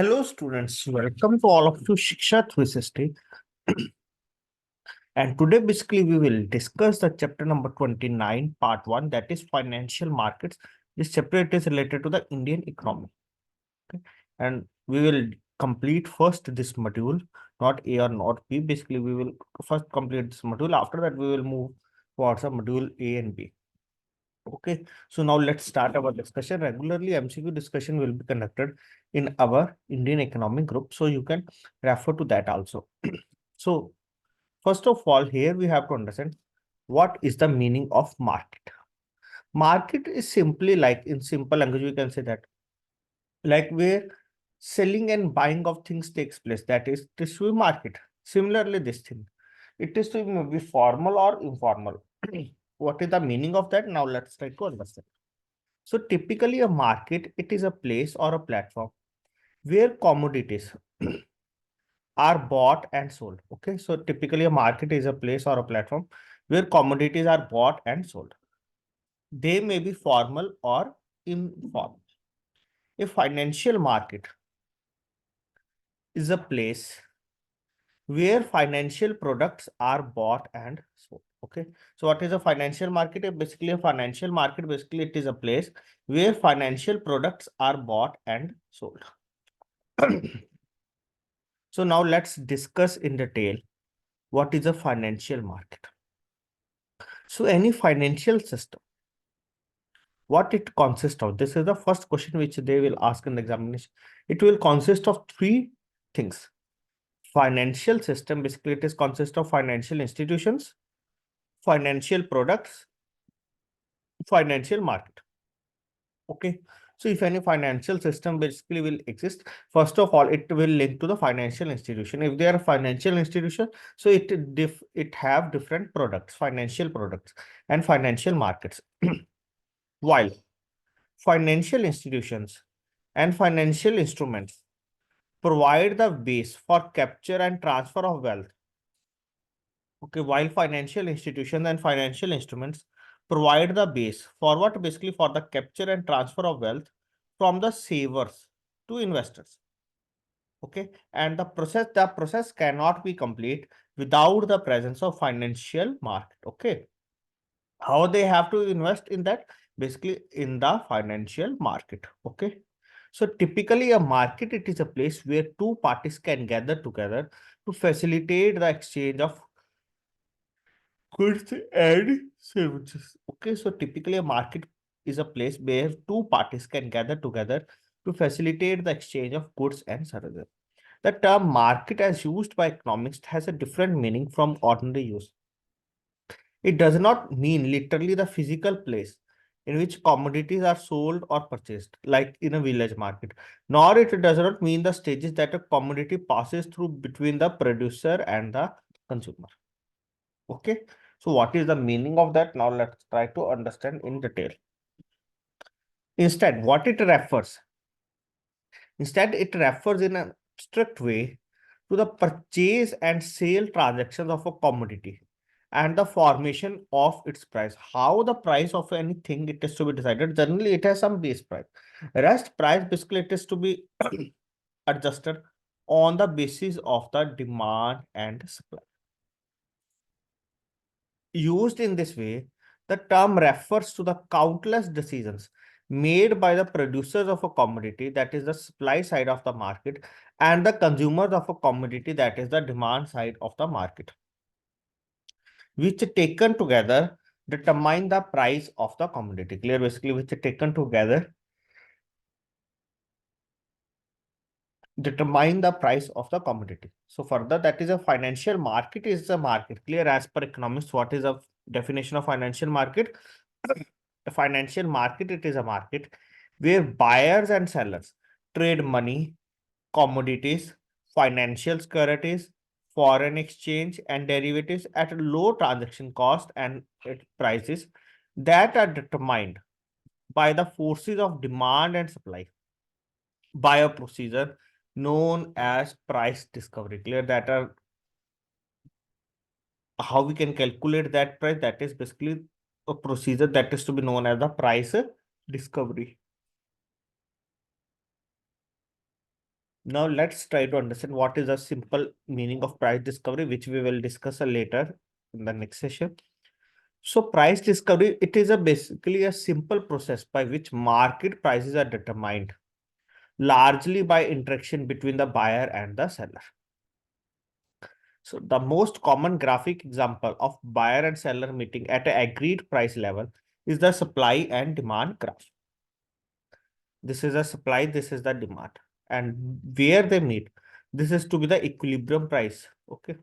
Hello students, welcome to all of you Shiksha 360. And today basically we will discuss the chapter number 29 part 1, that is financial markets. This chapter it is related to the Indian economy. Okay? And we will complete first this module, not A or not B. Basically we will first complete this module. After that we will move towards the module A and B. Okay, so now let's start our discussion. Regularly, MCQ discussion will be conducted in our Indian economic group, so you can refer to that also. So, first of all, here we have to understand what is the meaning of market. Market is simply like, in simple language, we can say that like where selling and buying of things takes place. That is, this will be market. Similarly, this thing, it is to be formal or informal. What is the meaning of that? Now let's try to understand. So typically a market, it is a place or a platform where commodities are bought and sold. Okay, so typically a market is a place or a platform where commodities are bought and sold. They may be formal or informal. A financial market is a place where financial products are bought and sold. Okay, so what is a financial market? Basically, a financial market, basically, it is a place where financial products are bought and sold. So now let's discuss in detail what is a financial market. So any financial system, what it consists of? This is the first question which they will ask in the examination. It will consist of three things. Financial system, basically it is consist of financial institutions, financial products, financial market. Okay. So if any financial system basically will exist, first of all, it will link to the financial institution. If they are a financial institution, so it have different products, financial products and financial markets. While financial institutions and financial instruments provide the base for capture and transfer of wealth. Okay, while financial institutions and financial instruments provide the base for what? Basically for the capture and transfer of wealth from the savers to investors. Okay, and the process cannot be complete without the presence of financial market. Okay, how they have to invest in that? Basically in the financial market. Okay, so typically a market, it is a place where two parties can gather together to facilitate the exchange of goods and services. Okay, so typically a market is a place where two parties can gather together to facilitate the exchange of goods and services. The term market as used by economists has a different meaning from ordinary use. It does not mean literally the physical place in which commodities are sold or purchased, like in a village market, nor it does not mean the stages that a commodity passes through between the producer and the consumer. Okay, so what is the meaning of that? Now let's try to understand in detail. Instead, what it refers? Instead, it refers in an abstract way to the purchase and sale transactions of a commodity and the formation of its price. How the price of anything it is to be decided. Generally, it has some base price. Rest price, basically, it is to be adjusted on the basis of the demand and supply. Used in this way, the term refers to the countless decisions made by the producers of a commodity, that is the supply side of the market, and the consumers of a commodity, that is the demand side of the market, which taken together determine the price of the commodity. Clear? Basically, which taken together determine the price of the commodity. So further, that is a financial market is a market. Clear? As per economics, what is a definition of financial market? The financial market, it is a market where buyers and sellers trade money, commodities, financial securities, foreign exchange, and derivatives at a low transaction cost and at prices that are determined by the forces of demand and supply by a procedure known as price discovery. Clear? That are how we can calculate that price. That is basically a procedure that is to be known as the price discovery. Now let's try to understand what is a simple meaning of price discovery, which we will discuss later in the next session. So price discovery, it is basically a simple process by which market prices are determined largely by interaction between the buyer and the seller. So the most common graphic example of buyer and seller meeting at an agreed price level is the supply and demand graph. This is the supply, this is the demand. And where they meet, this is to be the equilibrium price. Okay.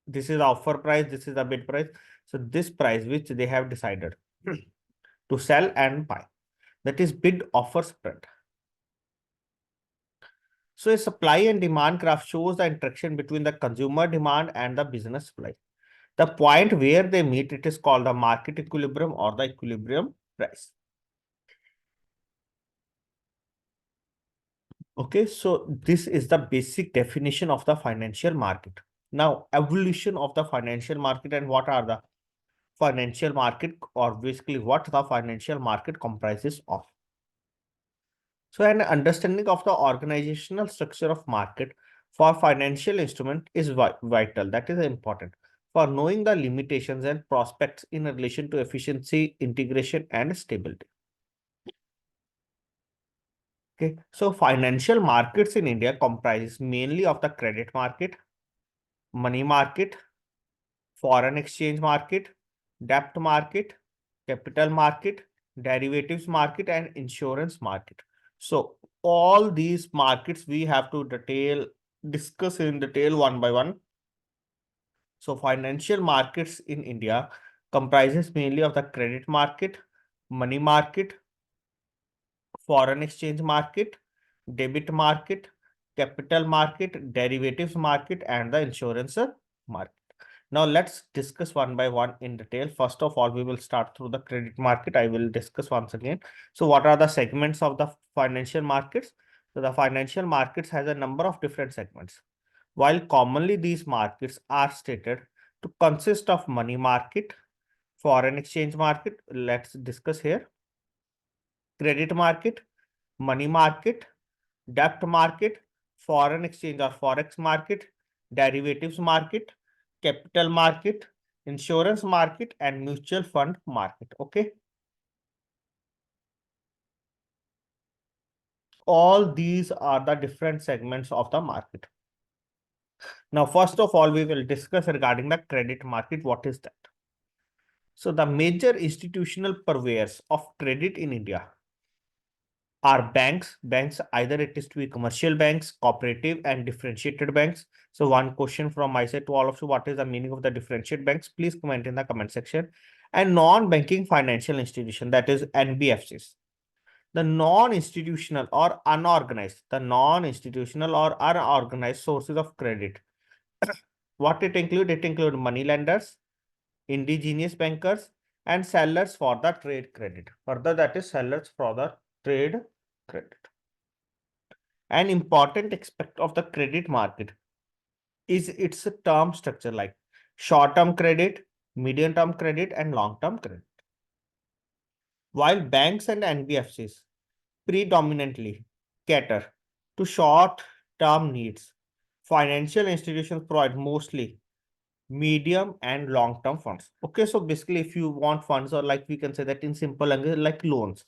This is the offer price, this is the bid price. So this price which they have decided to sell and buy, that is bid offer spread. So a supply and demand graph shows the interaction between the consumer demand and the business supply. The point where they meet, it is called the market equilibrium or the equilibrium price. Okay, so this is the basic definition of the financial market. Now, evolution of the financial market and what are the financial market, or basically what the financial market comprises of. So an understanding of the organizational structure of market for financial instrument is vital. That is important for knowing the limitations and prospects in relation to efficiency, integration, and stability. Okay, so financial markets in India comprises mainly of the credit market, money market, foreign exchange market, debt market, capital market, derivatives market, and insurance market. So all these markets we have to discuss in detail one by one. So financial markets in India comprises mainly of the credit market, money market, foreign exchange market, debit market, capital market, derivatives market, and the insurance market. Now let's discuss one by one in detail. First of all, we will start through the credit market. I will discuss once again. So what are the segments of the financial markets? So the financial markets has a number of different segments. While commonly these markets are stated to consist of money market, foreign exchange market, let's discuss here, credit market, money market, debt market, foreign exchange or forex market, derivatives market, capital market, insurance market, and mutual fund market. Okay. All these are the different segments of the market. Now, first of all, we will discuss regarding the credit market. What is that? So the major institutional purveyors of credit in India are banks. Banks, either it is to be commercial banks, cooperative, and differentiated banks. So one question from my side to all of you, what is the meaning of the differentiated banks? Please comment in the comment section. And non-banking financial institution, that is NBFCs. The non-institutional or unorganized, sources of credit. What it include? It include money lenders, indigenous bankers, and sellers for the trade credit. Further, that is sellers for the trade credit. An important aspect of the credit market is its term structure, like short-term credit, medium-term credit, and long-term credit. While banks and NBFCs predominantly cater to short-term needs, financial institutions provide mostly medium and long-term funds. Okay, so basically if you want funds, or like we can say that in simple language, like loans.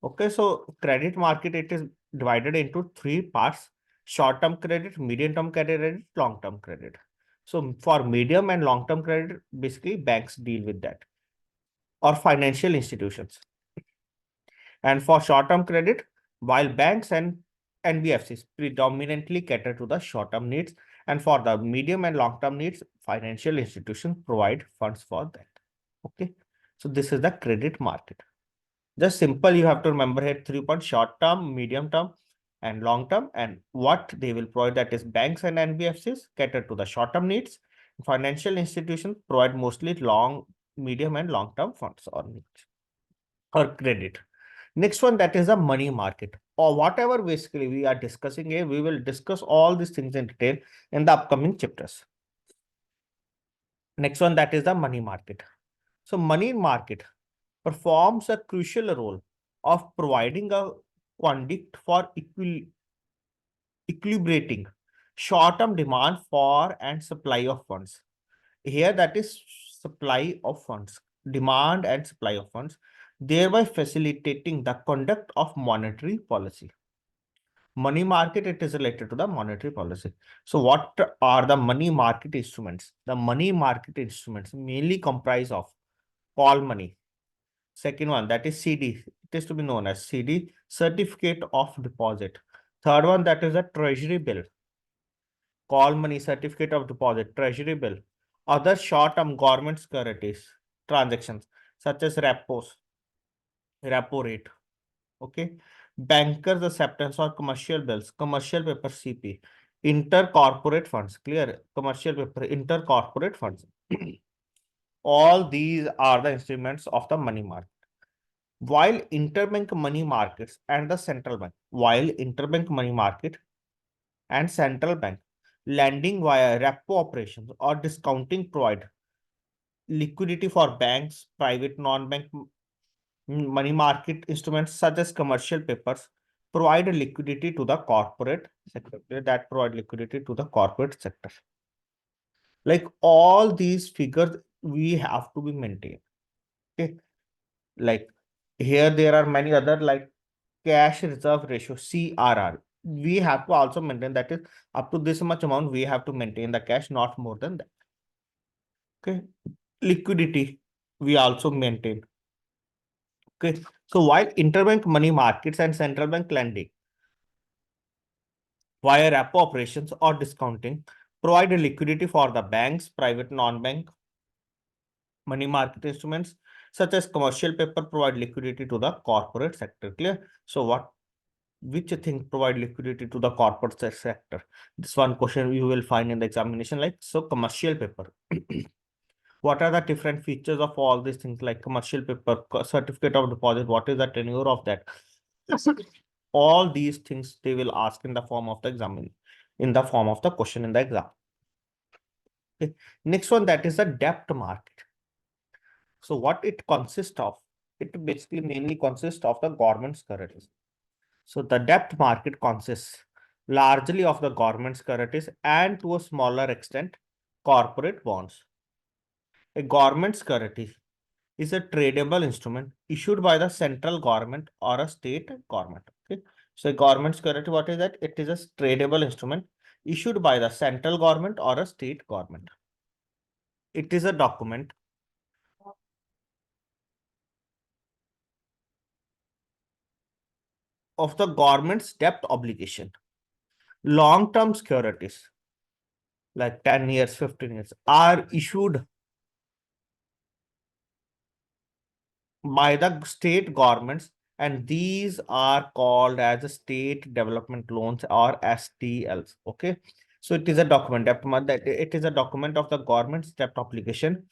Okay, so credit market, it is divided into three parts: short-term credit, medium-term credit, long-term credit. So for medium and long-term credit, basically banks deal with that, or financial institutions. And for short-term credit, while banks and NBFCs predominantly cater to the short-term needs, and for the medium and long-term needs, financial institutions provide funds for that. Okay, so this is the credit market. Just simple, you have to remember here 3 points: short term, medium term, and long term. And what they will provide, that is banks and NBFCs cater to the short term needs. Financial institutions provide mostly long, medium, and long term funds or needs or credit. Next one, that is the money market, or whatever basically we are discussing here. We will discuss all these things in detail in the upcoming chapters. Next one, that is the money market. So money market performs a crucial role of providing a conduit for equilibrating short-term demand for and supply of funds. Here that is supply of funds, demand and supply of funds, thereby facilitating the conduct of monetary policy. Money market, it is related to the monetary policy. So what are the money market instruments? The money market instruments mainly comprise of call money. Second one, that is CD. It is to be known as CD, certificate of deposit. Third one, that is a treasury bill. Call money, certificate of deposit, treasury bill. Other short-term government securities transactions such as repo rate. Okay. Bankers acceptance or commercial bills, commercial paper CP, intercorporate funds, clear, commercial paper, intercorporate funds. All these are the instruments of the money market. While interbank money markets and the central bank, while interbank money market and central bank lending via repo operations or discounting provide liquidity for banks, private non-bank money market instruments such as commercial papers provide liquidity to the corporate sector, that provide liquidity to the corporate sector. Like all these figures we have to be maintained. Okay. Like here there are many other like cash reserve ratio CRR. We have to also maintain, that is up to this much amount we have to maintain the cash, not more than that. Okay. Liquidity we also maintain. Okay. So while interbank money markets and central bank lending via repo operations or discounting provide a liquidity for the banks, private non-bank money market instruments such as commercial paper provide liquidity to the corporate sector. Clear? So which thing provide liquidity to the corporate sector? This one question you will find in the examination, like, so commercial paper. What are the different features of all these things, like commercial paper, certificate of deposit? What is the tenure of that? All these things they will ask in the form of the exam, in the form of the question in the exam. Okay. Next one, that is the debt market. So what it consists of? It basically mainly consists of the government securities. So the debt market consists largely of the government securities and to a smaller extent corporate bonds. A government security is a tradable instrument issued by the central government or a state government. Okay. So a government security, what is that? It is a tradable instrument issued by the central government or a state government. It is a document of the government's debt obligation. Long-term securities like 10 years, 15 years are issued by the state governments, and these are called as state development loans or SDLs. Okay. So it is a document that it is a document of the government's debt obligation.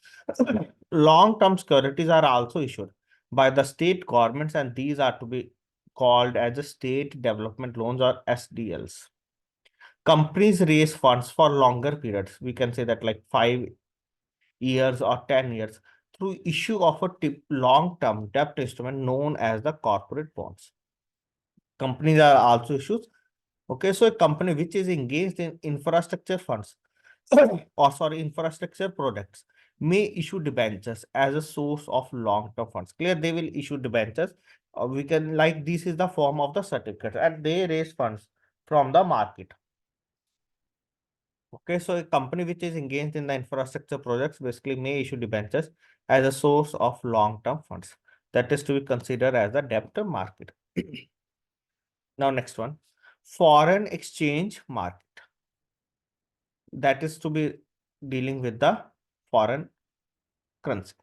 Long-term securities are also issued by the state governments, and these are to be called as a state development loans or SDLs. Companies raise funds for longer periods. We can say that like 5 years or 10 years through issue of a long-term debt instrument known as the corporate bonds. Companies are also issues. Okay, so a company which is engaged in infrastructure funds or sorry, infrastructure products may issue debentures as a source of long-term funds. Clear? They will issue debentures. We can, like, this is the form of the certificate, and they raise funds from the market. Okay, so a company which is engaged in the infrastructure projects basically may issue debentures as a source of long-term funds. That is to be considered as the debt market. Now, next one, foreign exchange market. That is to be dealing with the foreign currency.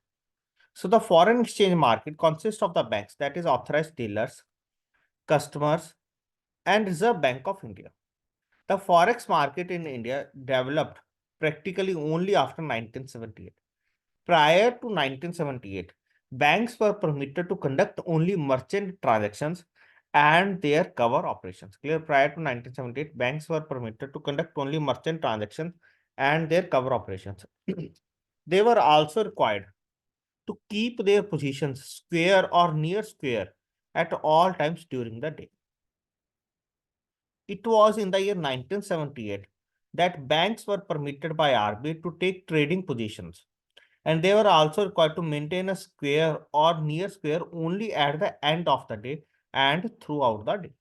So the foreign exchange market consists of the banks, that is authorized dealers, customers, and Reserve Bank of India. The forex market in India developed practically only after 1978. Prior to 1978, banks were permitted to conduct only merchant transactions and their cover operations. Clear? Prior to 1978, banks were permitted to conduct only merchant transactions and their cover operations. They were also required to keep their positions square or near square at all times during the day. it was in the year 1978 that banks were permitted by RBI to take trading positions, and they were also required to maintain a square or near square only at the end of the day and throughout the day.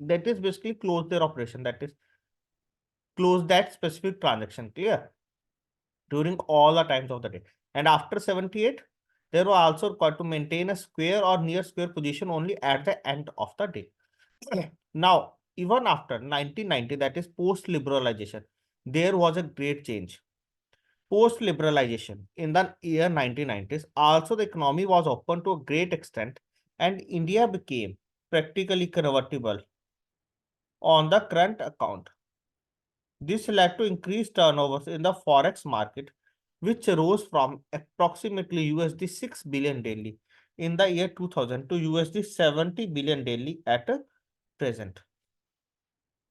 That is basically close their operation, that is close that specific transaction, clear, during all the times of the day. And after 78, they were also required to maintain a square or near square position only at the end of the day. Now, even after 1990, that is post-liberalization, there was a great change. Post-liberalization in the year 1990s, also the economy was open to a great extent and India became practically convertible on the current account. This led to increased turnovers in the forex market, which rose from approximately USD 6 billion daily in the year 2000 to USD 70 billion daily at present.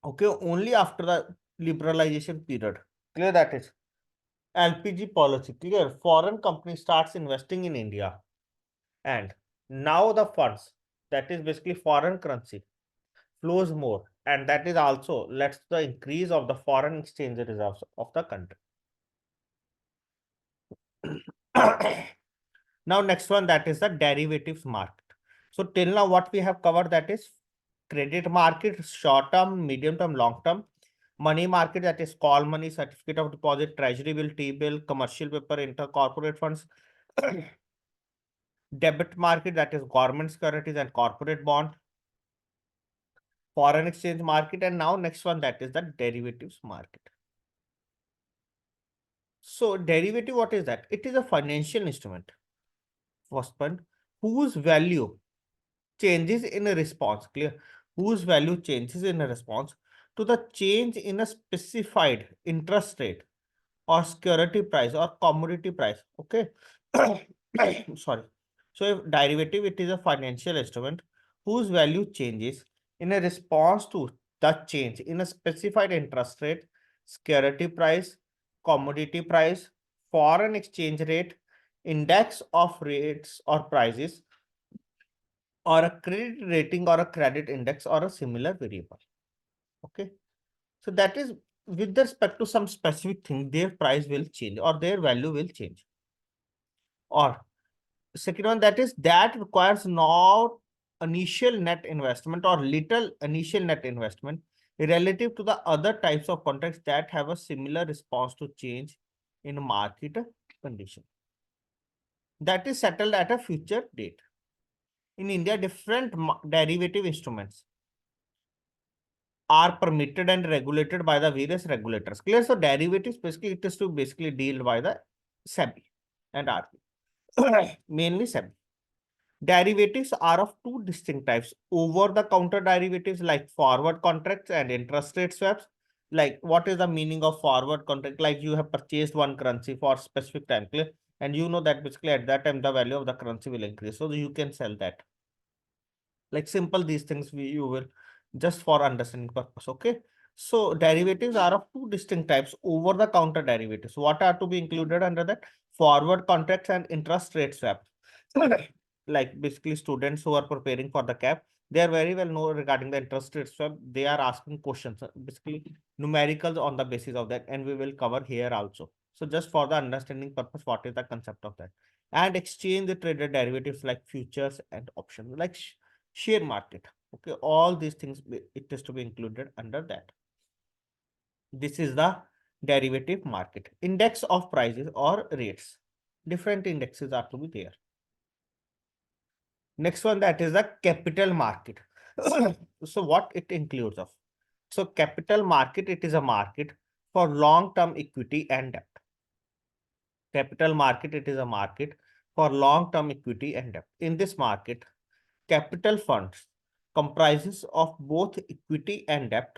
Okay, only after the liberalization period. Clear, that is LPG policy. Clear, foreign company starts investing in India, and now the funds, that is basically foreign currency, flows more, and that is also lets the increase of the foreign exchange reserves of the country. Now, next one, that is the derivatives market. So till now, what we have covered, that is credit market, short term, medium term, long term. Money market, that is call money, certificate of deposit, treasury bill, T-bill, commercial paper, inter-corporate funds. Debit market, that is government securities and corporate bond. Foreign exchange market, and now next one, that is the derivatives market. So derivative, what is that? It is a financial instrument, first point, whose value changes in a response, clear, whose value changes in a response to the change in a specified interest rate or security price or commodity price. Okay. Sorry. So if derivative, it is a financial instrument whose value changes in a response to the change in a specified interest rate, security price, commodity price, foreign exchange rate, index of rates or prices, or a credit rating or a credit index or a similar variable. Okay. So that is with respect to some specific thing, their price will change or their value will change. Or second one, that is that requires not initial net investment or little initial net investment relative to the other types of contracts that have a similar response to change in market condition. That is settled at a future date. In India, different derivative instruments are permitted and regulated by the various regulators. Clear? So derivatives basically it is to basically deal by the SEBI and RBI, mainly SEBI. Derivatives are of two distinct types: over-the-counter derivatives like forward contracts and interest rate swaps. Like, what is the meaning of forward contract? Like, you have purchased one currency for specific time, clear, and you know that basically at that time the value of the currency will increase, so you can sell that. Like simple, these things you will just for understanding purpose. Okay. So derivatives are of two distinct types: over the counter derivatives. What are to be included under that? Forward contracts and interest rate swaps. Like basically students who are preparing for the CAP, they are very well know regarding the interest rate swap. They are asking questions, basically numericals on the basis of that, and we will cover here also. So just for the understanding purpose, what is the concept of that? And exchange the traded derivatives like futures and options, like share market. Okay, all these things it is to be included under that. This is the derivative market. Index of prices or rates. Different indexes are to be there. Next one, that is the capital market. So what it includes of? So capital market, it is a market for long-term equity and debt. Capital market, it is a market for long-term equity and debt. In this market, capital funds comprises of both equity and debt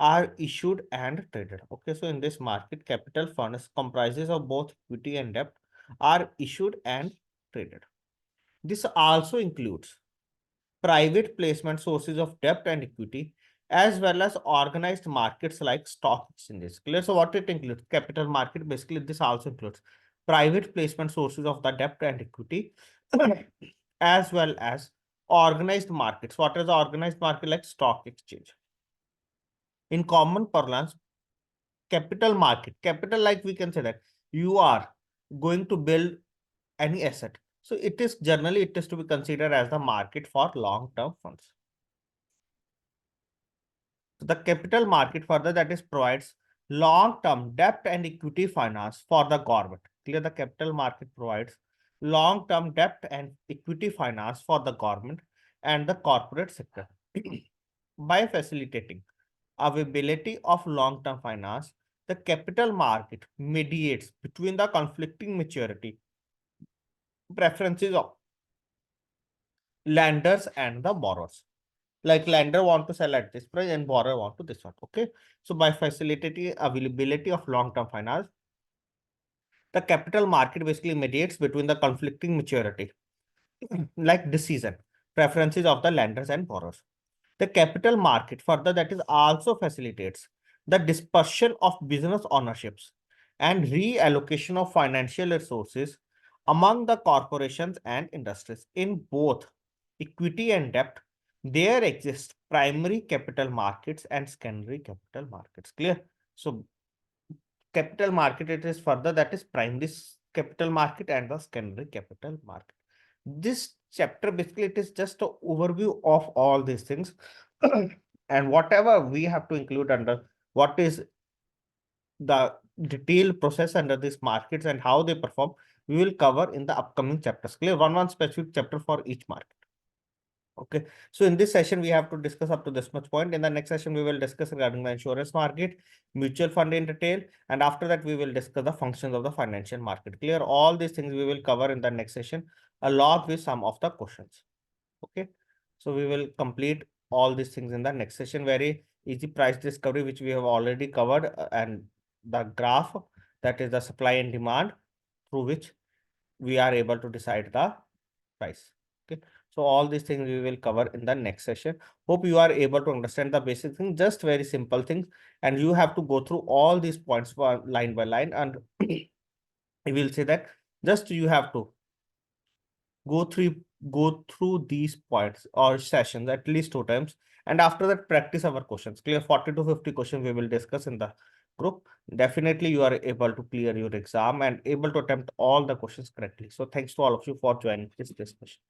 are issued and traded. Okay, so in this market, capital funds comprises of both equity and debt are issued and traded. This also includes private placement sources of debt and equity, as well as organized markets like stock exchanges. Clear? So what it includes? Capital market, basically this also includes private placement sources of the debt and equity, as well as organized markets. What is the organized market? Like stock exchange. In common parlance, capital market, capital, like we can say that you are going to build any asset. So it is generally, it is to be considered as the market for long-term funds. So the capital market further that is provides long-term debt and equity finance for the government. Clear, the capital market provides long-term debt and equity finance for the government and the corporate sector. By facilitating availability of long-term finance, the capital market mediates between the conflicting maturity preferences of lenders and the borrowers. Like lender want to sell at this price and borrower want to this one. Okay. So by facilitating availability of long-term finance, the capital market basically mediates between the conflicting maturity, like decision, preferences of the lenders and borrowers. The capital market further that is also facilitates the dispersion of business ownerships and reallocation of financial resources among the corporations and industries. In both equity and debt, there exist primary capital markets and secondary capital markets. Clear? So capital market, it is further that is primary capital market and the secondary capital market. This chapter basically it is just an overview of all these things and whatever we have to include under what is the detailed process under these markets and how they perform, we will cover in the upcoming chapters. Clear? One specific chapter for each market. Okay, so in this session, we have to discuss up to this much point. In the next session, we will discuss regarding the insurance market, mutual fund in detail, and after that, we will discuss the functions of the financial market. Clear? All these things we will cover in the next session, along with some of the questions. Okay, so we will complete all these things in the next session. Very easy price discovery, which we have already covered, and the graph, that is the supply and demand, through which we are able to decide the price. Okay, so all these things we will cover in the next session. Hope you are able to understand the basic thing, just very simple things, and you have to go through all these points for line by line, and we will say that just you have to go through these points or sessions at least 2 times, and after that practice our questions. Clear? 40 to 50 questions we will discuss in the group. Definitely you are able to clear your exam and able to attempt all the questions correctly. So thanks to all of you for joining this discussion.